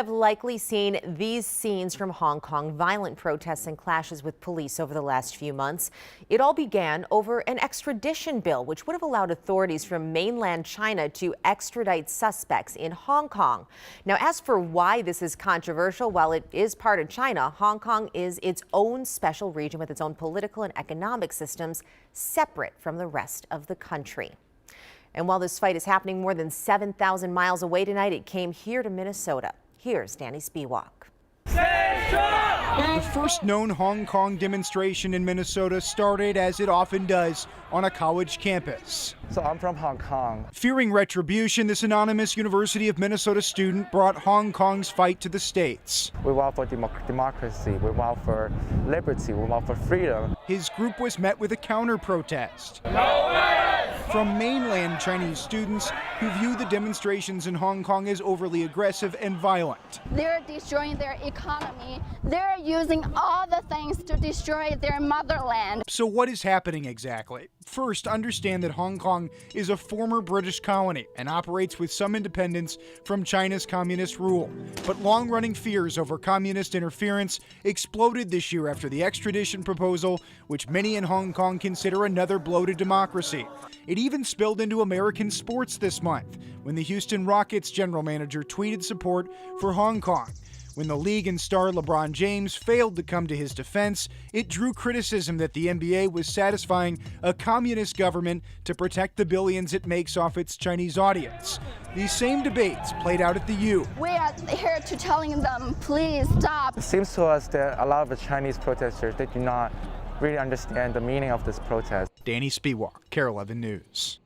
Have likely seen these scenes from Hong Kong, violent protests and clashes with police over the last few months. It all began over an extradition bill, which would have allowed authorities from mainland China to extradite suspects in Hong Kong. Now, as for why this is controversial, while it is part of China, Hong Kong is its own special region with its own political and economic systems separate from the rest of the country. And while this fight is happening more than 7,000 miles away tonight, it came here to Minnesota. Here's Danny Spiewak. The first known Hong Kong demonstration in Minnesota started, as it often does, on a college campus. So I'm from Hong Kong. Fearing retribution, this anonymous University of Minnesota student brought Hong Kong's fight to the States. We want for democracy, we want for liberty, we want for freedom. His group was met with a counter-protest from mainland Chinese students who view the demonstrations in Hong Kong as overly aggressive and violent. They're destroying their economy. They're using all the things to destroy their motherland. So what is happening exactly? First, understand that Hong Kong is a former British colony and operates with some independence from China's communist rule. But long-running fears over communist interference exploded this year after the extradition proposal, which many in Hong Kong consider another blow to democracy. It even spilled into American sports this month when the Houston Rockets general manager tweeted support for Hong Kong. When the league and star LeBron James failed to come to his defense, it drew criticism that the NBA was satisfying a communist government to protect the billions it makes off its Chinese audience. These same debates played out at the U. We are here to telling them, please stop. It seems to us that a lot of the Chinese protesters, they do not really understand the meaning of this protest. Danny Spiewak, KARE 11 News.